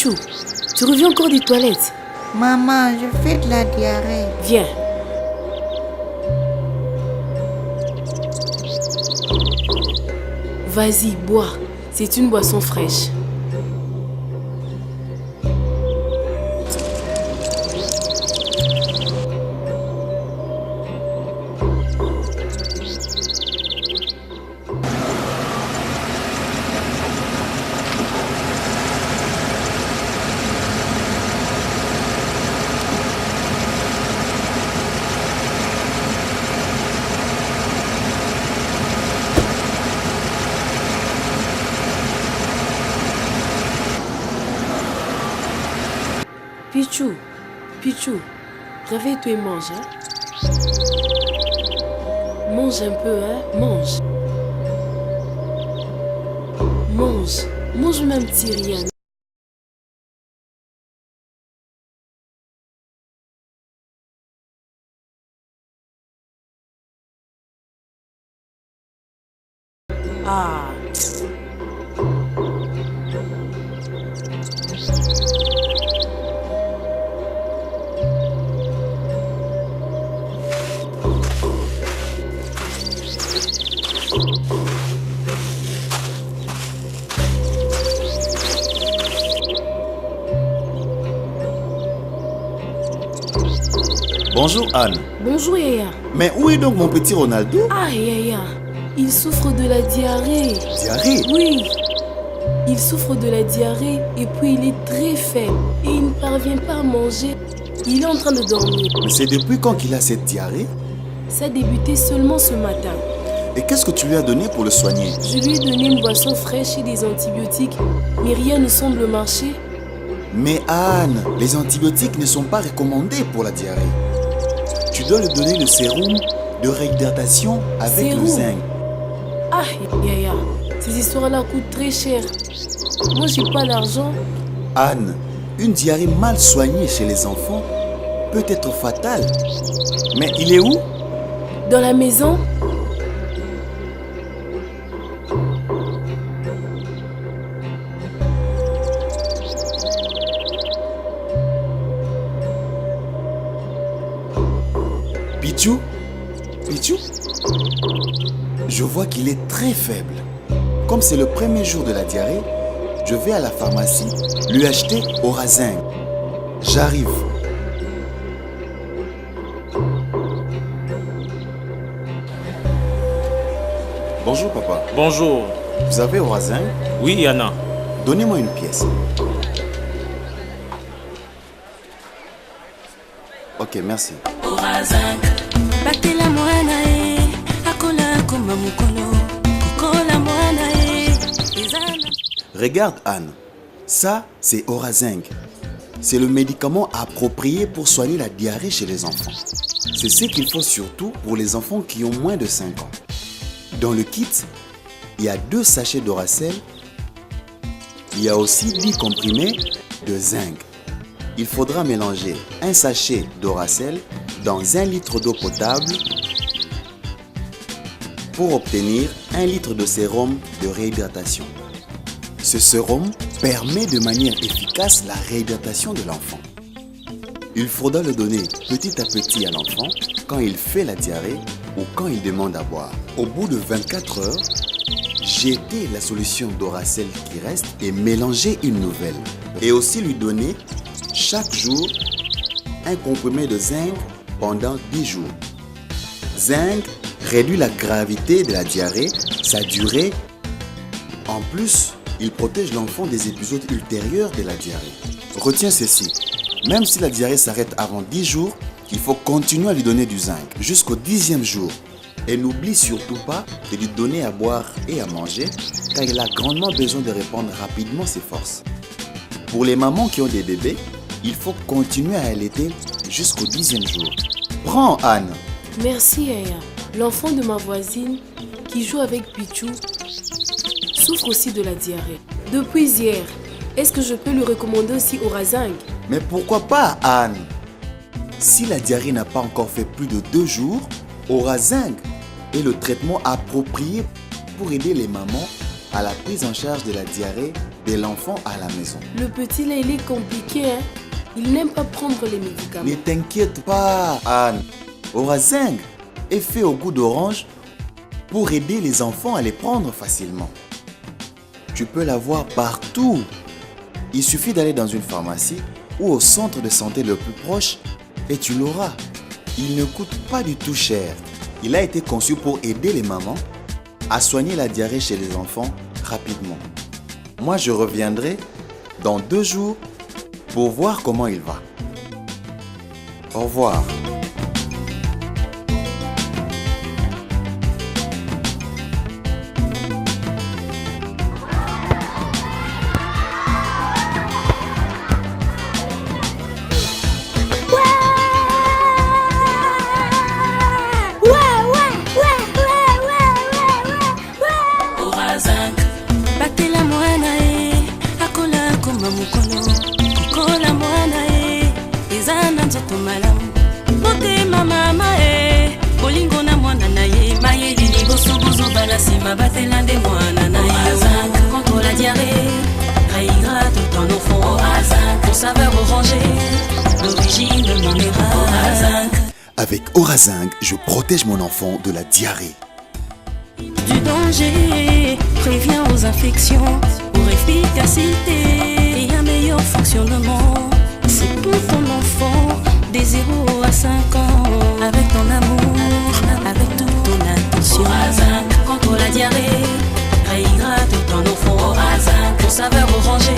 Pichou, tu reviens encore des toilettes? Maman, je fais de la diarrhée. Viens. Vas-y, bois. C'est une boisson fraîche. Pichou, réveille-toi et mange, hein? Mange un peu, hein? Mange. Mange même petit rien. Ah. Bonjour Anne. Bonjour Yaya. Mais où est donc mon petit Ronaldo? Ah Yaya, il souffre de la diarrhée. Diarrhée? Oui. Il souffre de la diarrhée et puis il est très faible et il ne parvient pas à manger. Il est en train de dormir. Mais c'est depuis quand qu'il a cette diarrhée? Ça a débuté seulement ce matin. Et qu'est-ce que tu lui as donné pour le soigner? Je lui ai donné une boisson fraîche et des antibiotiques, mais rien ne semble marcher. Mais Anne, les antibiotiques ne sont pas recommandés pour la diarrhée. Tu dois lui donner le sérum de réhydratation avec le zinc. Ah, Yaya, ces histoires-là coûtent très cher. Moi, j'ai pas d'argent. Anne, une diarrhée mal soignée chez les enfants peut être fatale. Mais il est où? Dans la maison? Pichou? Je vois qu'il est très faible. Comme c'est le premier jour de la diarrhée, je vais à la pharmacie lui acheter Orazinc. J'arrive. Bonjour papa. Bonjour. Vous avez Orazinc? Oui, Yana. Donnez-moi une pièce. Ok, merci. Regarde Anne, ça c'est Orazinc. C'est le médicament approprié pour soigner la diarrhée chez les enfants. C'est ce qu'il faut surtout pour les enfants qui ont moins de 5 ans. Dans le kit, il y a 2 sachets d'Oracel. Il y a aussi 10 comprimés de zinc. Il faudra mélanger un sachet d'Oracel dans 1 litre d'eau potable pour obtenir 1 litre de sérum de réhydratation. Ce sérum permet de manière efficace la réhydratation de l'enfant. Il faudra le donner petit à petit à l'enfant quand il fait la diarrhée ou quand il demande à boire. Au bout de 24 heures, jetez la solution d'Oracel qui reste et mélangez une nouvelle. Et aussi lui donner chaque jour un comprimé de zinc pendant 10 jours. Zinc réduit la gravité de la diarrhée, sa durée. En plus, il protège l'enfant des épisodes ultérieurs de la diarrhée. Retiens ceci, même si la diarrhée s'arrête avant 10 jours, il faut continuer à lui donner du zinc jusqu'au 10e jour. Et n'oublie surtout pas de lui donner à boire et à manger, car il a grandement besoin de reprendre rapidement ses forces. Pour les mamans qui ont des bébés, il faut continuer à allaiter jusqu'au 10e jour. Prends Anne. Merci Yaya. L'enfant de ma voisine qui joue avec Pichou souffre aussi de la diarrhée. Depuis hier, est-ce que je peux lui recommander aussi Orazinc? Mais pourquoi pas Anne? Si la diarrhée n'a pas encore fait plus de 2 jours, Orazinc est le traitement approprié pour aider les mamans à la prise en charge de la diarrhée de l'enfant à la maison. Le petit là, il est compliqué, hein? Il n'aime pas prendre les médicaments. Ne t'inquiète pas, Anne. Orazinc est fait au goût d'orange pour aider les enfants à les prendre facilement. Tu peux l'avoir partout. Il suffit d'aller dans une pharmacie ou au centre de santé le plus proche et tu l'auras. Il ne coûte pas du tout cher. Il a été conçu pour aider les mamans à soigner la diarrhée chez les enfants rapidement. Moi, je reviendrai dans 2 jours pour voir comment il va. Au revoir. Contre la diarrhée, réhydrate ton enfant. Pour saveur orangée, l'origine de mon Orazinc. Avec Orazinc, je protège mon enfant de la diarrhée. Du danger, prévient aux infections, pour efficacité et un meilleur fonctionnement. C'est pour ton enfant, des 0 à 5 ans, avec ton amour, avec toute ton attention. Orazinc contre la diarrhée, réhydrate ton enfant. Orazinc pour saveur orangée,